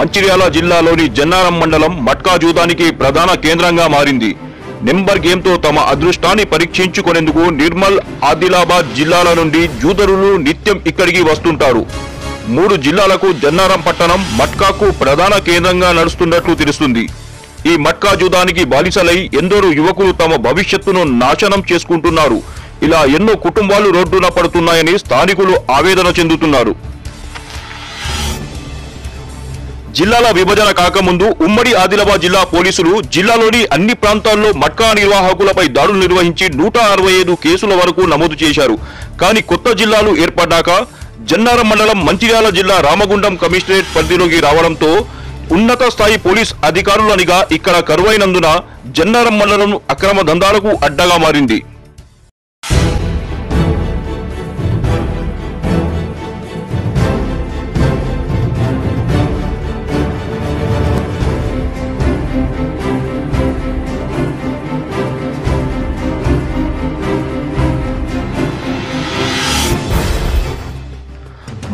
మంచిర్యాల జిల్లాలోని జన్నారం మండలం మట్కా జూదానికి ప్రధాన కేంద్రంగా మారింది. నెంబర్ గేమ్తో తమ అదృష్టాన్ని పరీక్షించుకునేందుకు నిర్మల్, ఆదిలాబాద్ జిల్లాల నుండి జూదరులు నిత్యం ఇక్కడికి వస్తుంటారు. 3 జిల్లాలకు జన్నారం పట్టణం మట్కాకు ప్రధాన కేంద్రంగా నడుస్తున్నట్లు తెలుస్తుంది. ఈ మట్కా జూదానికి బానిసలై ఎందరో యువకులు తమ భవిష్యత్తును నాశనం చేసుకుంటున్నారు. ఇలా ఎన్నో కుటుంబాలు రోడ్డున పడుతున్నాయని స్థానికులు ఆవేదన చెందుతున్నారు. జిల్లాల విభజన కాకముందు ఉమ్మడి ఆదిలాబాద్ జిల్లా పోలీసులు జిల్లాలోని అన్ని ప్రాంతాల్లో మట్కా నిర్వాహకులపై దాడులు నిర్వహించి 165 కేసుల వరకు నమోదు చేశారు. కానీ కొత్త జిల్లాలు ఏర్పడ్డాక జన్నారం మండలం మంచిర్యాల జిల్లా రామగుండం కమిషనరేట్ పరిధిలోకి రావడంతో ఉన్నత స్థాయి పోలీస్ అధికారులనిగా ఇక్కడ కరువైనందున జన్నారం మండలం అక్రమ దందాలకు అడ్డగా మారింది.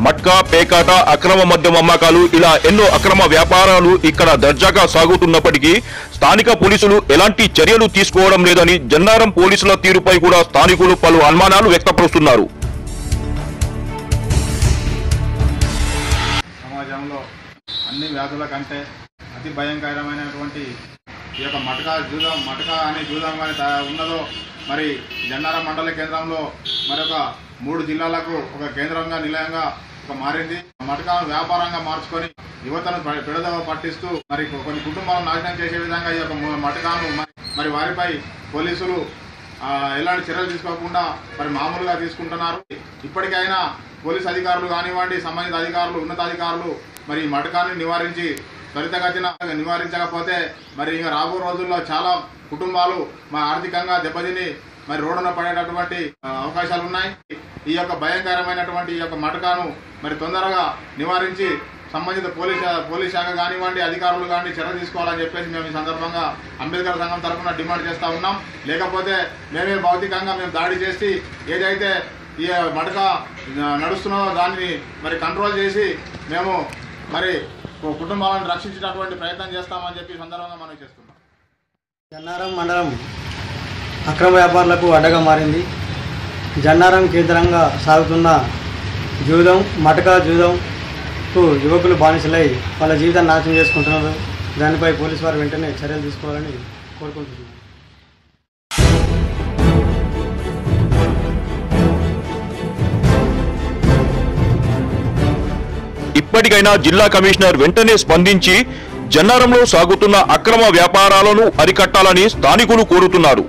మట్కా, పేకాట, అక్రమ మద్యం అమ్మకాలు ఇలా ఎన్నో అక్రమ వ్యాపారాలు ఇక్కడ దర్జాగా సాగుతున్నప్పటికీ స్థానిక పోలీసులు ఎలాంటి చర్యలు తీసుకోవడం లేదని జన్నారం పోలీసుల తీరుపై కూడా స్థానికులు పలు అనుమానాలు వ్యక్తపరుస్తున్నారు. సమాజంలో అన్ని వ్యాధుల కంటే అతి భయంకరమైనటువంటి ఈ యొక్క మటకా అనే జూదం ఉన్నదో మరి జన్నారం మండల కేంద్రంలో మరొక 3 జిల్లాలకు ఒక కేంద్రంగా నిలయంగా మారింది. మటకాను వ్యాపారంగా మార్చుకొని యువతను పెడదవ పట్టిస్తూ మరి కొన్ని కుటుంబాలను నాశనం చేసే విధంగా ఈ యొక్క మటకాను మరి వారిపై పోలీసులు ఎలాంటి చర్యలు తీసుకోకుండా మరి మామూలుగా తీసుకుంటున్నారు. ఇప్పటికైనా పోలీస్ అధికారులు కానివ్వండి, సంబంధిత అధికారులు, ఉన్నతాధికారులు మరి ఈ మటకాన్ని నివారించి త్వరితగతిన నివారించకపోతే మరి ఇంకా రాబో రోజుల్లో చాలా కుటుంబాలు మరి ఆర్థికంగా దెబ్బతిని మరి రోడ్డున పడేటటువంటి అవకాశాలు ఉన్నాయి. ఈ యొక్క భయంకరమైనటువంటి ఈ యొక్క మటకాను మరి తొందరగా నివారించి సంబంధిత పోలీస్ శాఖ కానివ్వండి, అధికారులు కానీ చర్య తీసుకోవాలని చెప్పేసి మేము ఈ సందర్భంగా అంబేద్కర్ సంఘం తరఫున డిమాండ్ చేస్తూ ఉన్నాం. లేకపోతే మేమే భౌతికంగా మేము దాడి చేసి ఏదైతే ఈ మటకా నడుస్తున్నదో దాన్ని మరి కంట్రోల్ చేసి మేము మరి కుటుంబాలను రక్షించేటటువంటి ప్రయత్నం చేస్తామని చెప్పి సందర్భంగా మనం చేస్తున్నాం. జన్నారం మండలం అక్రమ వ్యాపారులకు అడ్డగా మారింది. జన్నారం కేంద్రంగా సాగుతున్న జూదం, మటకా జూదంకు యువకులు బానిసలై వాళ్ళ జీవితాన్ని నాశనం చేసుకుంటున్నారు. దానిపై పోలీసు వారు వెంటనే చర్యలు తీసుకోవాలని కోరుకుంటున్నారు. ఇప్పటికైనా జిల్లా కమిషనర్ వెంటనే స్పందించి జన్నారంలో సాగుతున్న అక్రమ వ్యాపారాలను అరికట్టాలని స్థానికులు కోరుతున్నారు.